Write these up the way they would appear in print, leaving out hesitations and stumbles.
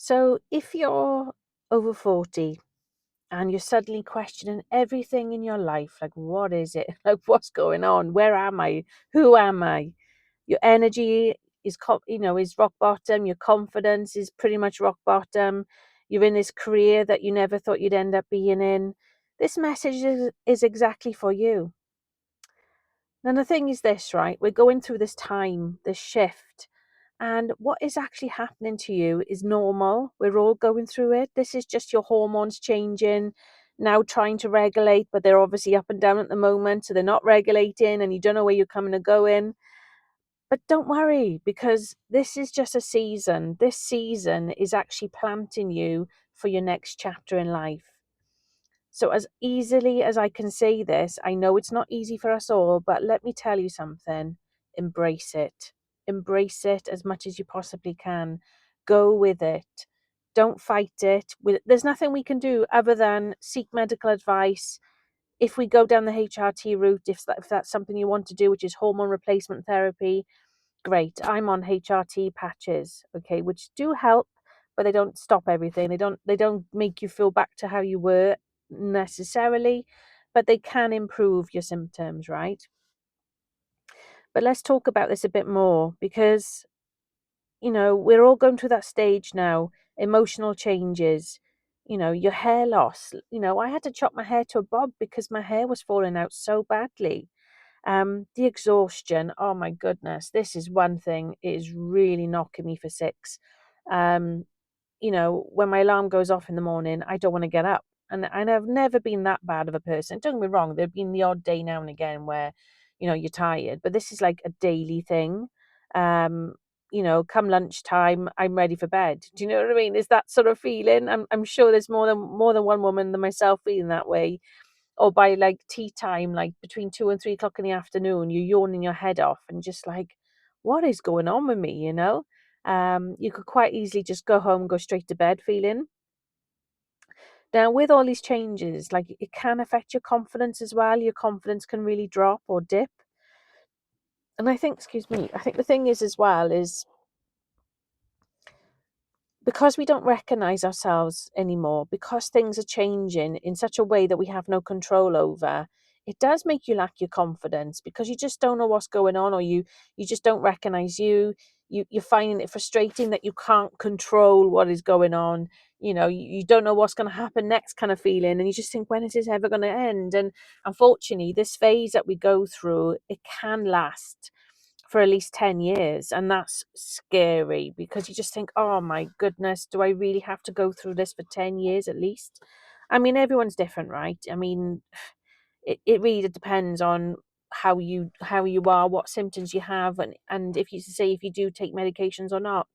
So if you're over 40 and you're suddenly questioning everything in your life, like what is it? Like what's going on? Where am I? Who am I? Your energy is rock bottom, your confidence is pretty much rock bottom. You're in this career that you never thought you'd end up being in. This message is exactly for you. Now the thing is this, right? We're going through this time, this shift. And what is actually happening to you is normal. We're all going through it. This is just your hormones changing, now trying to regulate, but they're obviously up and down at the moment. So they're not regulating and you don't know where you're coming or going. But don't worry, because this is just a season. This season is actually planting you for your next chapter in life. So, as easily as I can say this, I know it's not easy for us all, but let me tell you something. Embrace it. Embrace it as much as you possibly can. Go with it. Don't fight it. There's nothing we can do other than seek medical advice. If we go down the HRT route, if that's something you want to do, which is hormone replacement therapy, great. I'm on HRT patches, okay, which do help, but they don't stop everything. They don't make you feel back to how you were necessarily, but they can improve your symptoms, right? But let's talk about this a bit more because, we're all going through that stage now, emotional changes, your hair loss. I had to chop my hair to a bob because my hair was falling out so badly. The exhaustion, oh my goodness, this is one thing. It is really knocking me for six. Um, when my alarm goes off in the morning, I don't want to get up. And I've never been that bad of a person. Don't get me wrong, there've been the odd day now and again where, you're tired, but this is like a daily thing. Um, come lunchtime, I'm ready for bed. Do you know what I mean? Is that sort of feeling? I'm sure there's more than one woman than myself feeling that way, or by like tea time, like between 2 and 3 o'clock in the afternoon, you're yawning your head off and just like, what is going on with me? You could quite easily just go home, go straight to bed feeling. Now, with all these changes, like it can affect your confidence as well. Your confidence can really drop or dip. And excuse me, I think the thing is as well is because we don't recognize ourselves anymore, because things are changing in such a way that we have no control over, it does make you lack your confidence because you just don't know what's going on, or you just don't recognize you're finding it frustrating that you can't control what is going on. You don't know what's going to happen next, kind of feeling, and you just think, when is this ever going to end? And unfortunately, this phase that we go through, it can last for at least 10 years. And that's scary because you just think, oh my goodness, do I really have to go through this for 10 years at least? I mean, everyone's different, right? I mean, it really depends on how you are, what symptoms you have, and if you do take medications or not.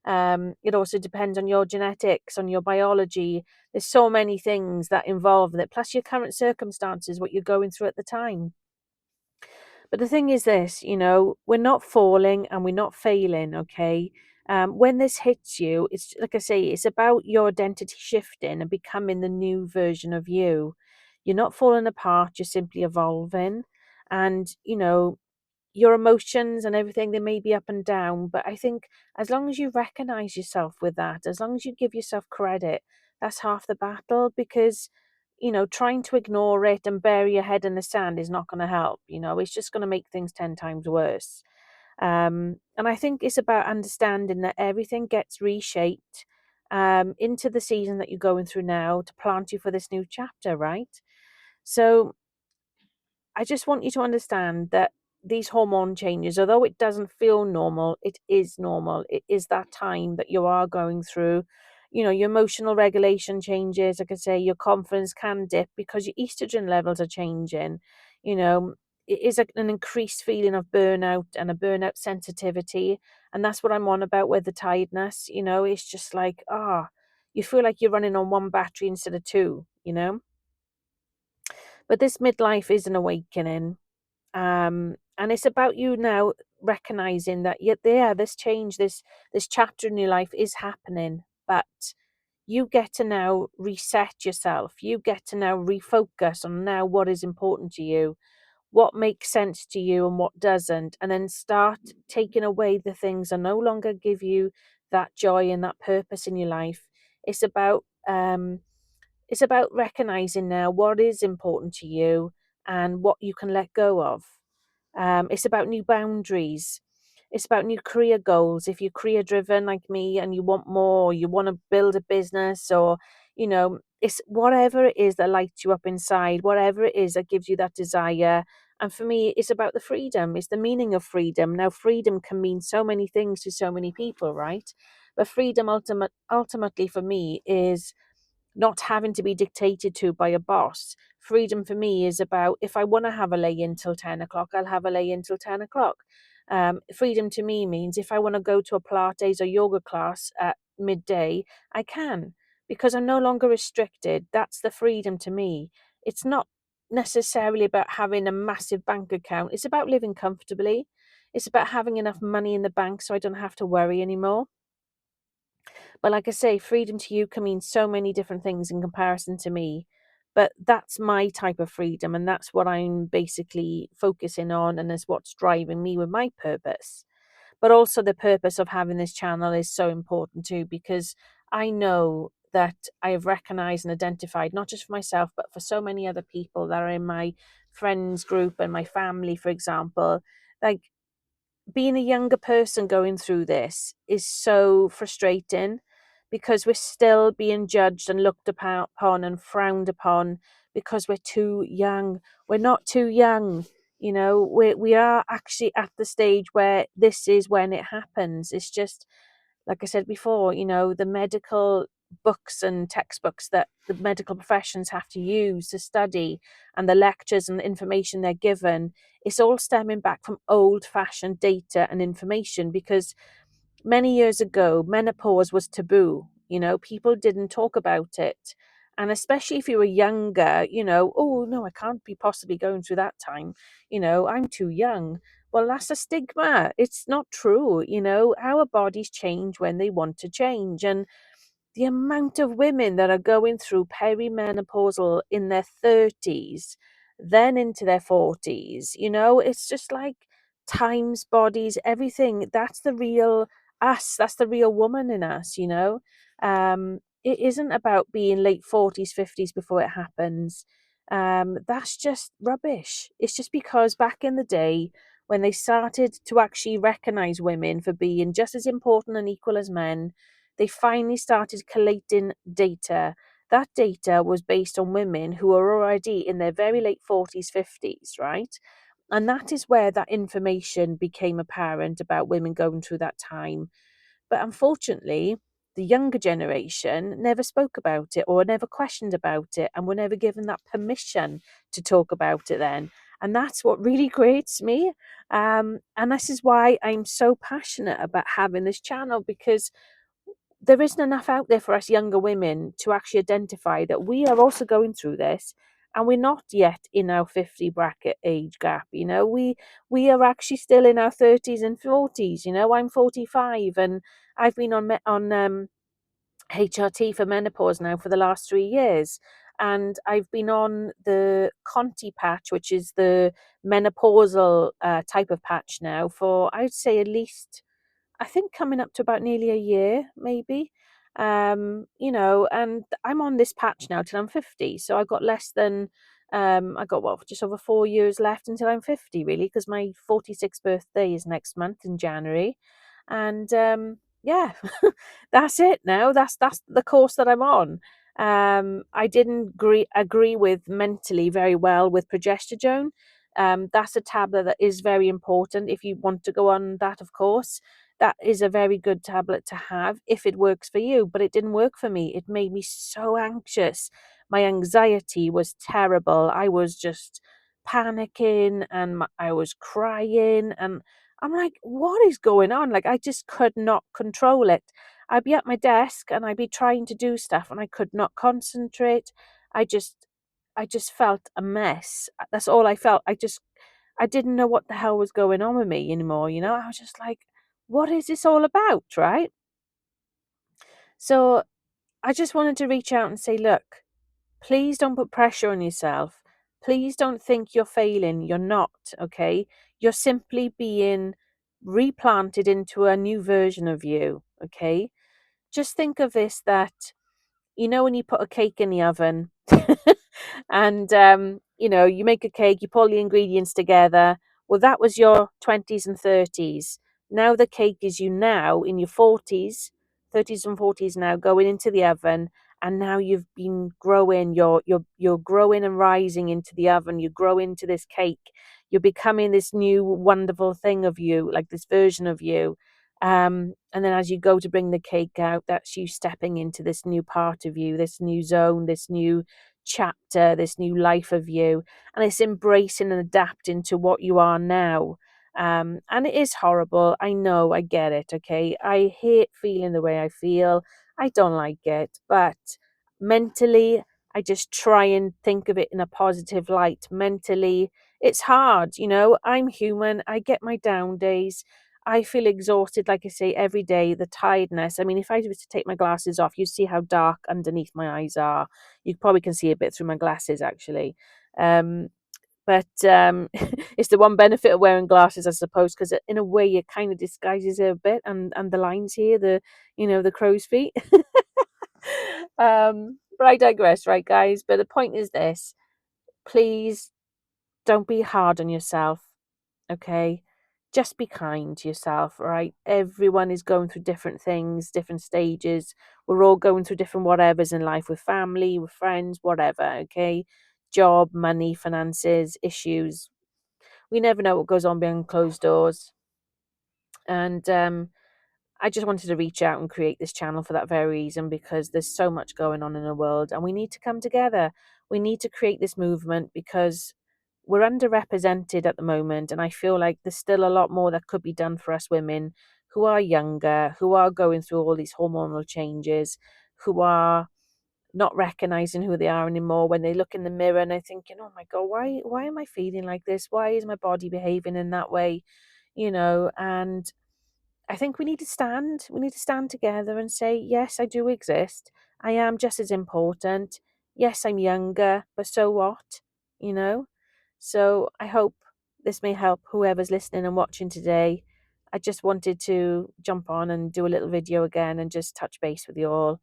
It also depends on your genetics, on your biology. There's so many things that involve that, plus your current circumstances, what you're going through at the time. But the thing is this, we're not falling and we're not failing, okay? When this hits you, it's like I say, it's about your identity shifting and becoming the new version of you. You're not falling apart, you're simply evolving. And, your emotions and everything, they may be up and down, but I think as long as you recognize yourself with that, as long as you give yourself credit, that's half the battle. Because trying to ignore it and bury your head in the sand is not going to help. It's just going to make things 10 times worse. And I think it's about understanding that everything gets reshaped into the season that you're going through now to plant you for this new chapter, right? So I just want you to understand that these hormone changes, although it doesn't feel normal, it is normal. It is that time that you are going through. Your emotional regulation changes. Like I say, your confidence can dip because your estrogen levels are changing. You know, it is an increased feeling of burnout and a burnout sensitivity. And that's what I'm on about with the tiredness. It's just like, you feel like you're running on one battery instead of two. But this midlife is an awakening. And it's about you now recognizing that, this change, this chapter in your life is happening, but you get to now reset yourself. You get to now refocus on now what is important to you, what makes sense to you and what doesn't, and then start taking away the things that no longer give you that joy and that purpose in your life. It's about it's about recognizing now what is important to you and what you can let go of. It's about new boundaries. It's about new career goals. If you're career driven like me and you want more, you want to build a business, or, it's whatever it is that lights you up inside, whatever it is that gives you that desire. And for me, it's about the freedom. It's the meaning of freedom. Now, freedom can mean so many things to so many people, right? But freedom ultimately for me is not having to be dictated to by a boss. Freedom for me is about, if I want to have a lay in till 10 o'clock, I'll have a lay in till 10 o'clock. Freedom to me means if I want to go to a Pilates or yoga class at midday, I can, because I'm no longer restricted. That's the freedom to me. It's not necessarily about having a massive bank account. It's about living comfortably. It's about having enough money in the bank so I don't have to worry anymore. But like I say, freedom to you can mean so many different things in comparison to me. But that's my type of freedom, and that's what I'm basically focusing on, and is what's driving me with my purpose. But also, the purpose of having this channel is so important too, because I know that I have recognized and identified, not just for myself, but for so many other people that are in my friends group and my family, for example. Like, being a younger person going through this is so frustrating, because we're still being judged and looked upon and frowned upon because we're too young. We're not too young. We are actually at the stage where this is when it happens. It's just, like I said before, the medical books and textbooks that the medical professions have to use to study, and the lectures and the information they're given, it's all stemming back from old fashioned data and information, because many years ago, menopause was taboo. People didn't talk about it. And especially if you were younger, oh no, I can't be possibly going through that time. I'm too young. Well, that's a stigma. It's not true. Our bodies change when they want to change. And the amount of women that are going through perimenopausal in their 30s, then into their 40s, it's just like times, bodies, everything. That's the real us. That's the real woman in us. It isn't about being late 40s, 50s before it happens. That's just rubbish. It's just because back in the day, when they started to actually recognize women for being just as important and equal as men, they finally started collating data. That data was based on women who were already in their very late 40s, 50s, right? And that is where that information became apparent about women going through that time. But unfortunately, the younger generation never spoke about it or never questioned about it, and were never given that permission to talk about it then. And that's what really grates me. And this is why I'm so passionate about having this channel, because there isn't enough out there for us younger women to actually identify that we are also going through this, and we're not yet in our 50 bracket age gap. We are actually still in our 30s and 40s. I'm 45, and I've been on HRT for menopause now for the last 3 years, and I've been on the Conti patch, which is the menopausal type of patch now, for I'd say at least, I think, coming up to about nearly a year, maybe. And I'm on this patch now till I'm 50. So I've got less than, I got what, just over 4 years left until I'm 50, really, because my 46th birthday is next month in January. And yeah, that's it now. That's the course that I'm on. I didn't agree with mentally very well with progesterone. That's a tablet that is very important if you want to go on that, of course. That is a very good tablet to have if it works for you, but it didn't work for me. It made me so anxious. My anxiety was terrible. I was just panicking, and I was crying, and I'm like, what is going on? Like, I just could not control it. I'd be at my desk and I'd be trying to do stuff and I could not concentrate. I just I just felt a mess. That's all I felt. I didn't know what the hell was going on with me anymore. I was just like, what is this all about, right? So I just wanted to reach out and say, look, please don't put pressure on yourself. Please don't think you're failing. You're not, okay? You're simply being replanted into a new version of you. Okay, just think of this, that when you put a cake in the oven and you make a cake, you pull the ingredients together. Well, that was your 20s and 30s. Now the cake is you now in your 40s, 30s and 40s, now going into the oven. And now you've been growing, you're growing and rising into the oven. You grow into this cake. You're becoming this new wonderful thing of you, like this version of you. And then as you go to bring the cake out, that's you stepping into this new part of you, this new zone, this new chapter, this new life of you. And it's embracing and adapting to what you are now. And it is horrible. I know, I get it. Okay. I hate feeling the way I feel. I don't like it. But mentally, I just try and think of it in a positive light. Mentally, it's hard. I'm human. I get my down days. I feel exhausted, like I say, every day, the tiredness. I mean, if I was to take my glasses off, you'd see how dark underneath my eyes are. You probably can see a bit through my glasses, actually. Um, but it's the one benefit of wearing glasses, I suppose, because in a way it kind of disguises it a bit, and the lines here, the crow's feet. But I digress, right, guys? But the point is this: please don't be hard on yourself. Okay, just be kind to yourself, right? Everyone is going through different things, different stages. We're all going through different whatevers in life, with family, with friends, whatever. Okay, job, money, finances, issues. We never know what goes on behind closed doors. And I just wanted to reach out and create this channel for that very reason, because there's so much going on in the world and we need to come together. We need to create this movement because we're underrepresented at the moment. And I feel like there's still a lot more that could be done for us women who are younger, who are going through all these hormonal changes, who are not recognizing who they are anymore when they look in the mirror and they're thinking, oh my God, why am I feeling like this? Why is my body behaving in that way? And I think we need to stand. We need to stand together and say, yes, I do exist. I am just as important. Yes, I'm younger, but so what? You know? So I hope this may help whoever's listening and watching today. I just wanted to jump on and do a little video again and just touch base with you all.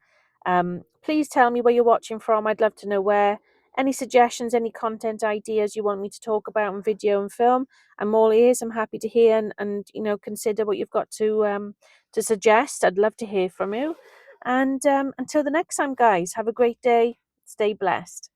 Please tell me where you're watching from. I'd love to know where. Any suggestions, any content ideas you want me to talk about in video and film, I'm all ears. I'm happy to hear and consider what you've got to suggest. I'd love to hear from you. And until the next time, guys, have a great day. Stay blessed.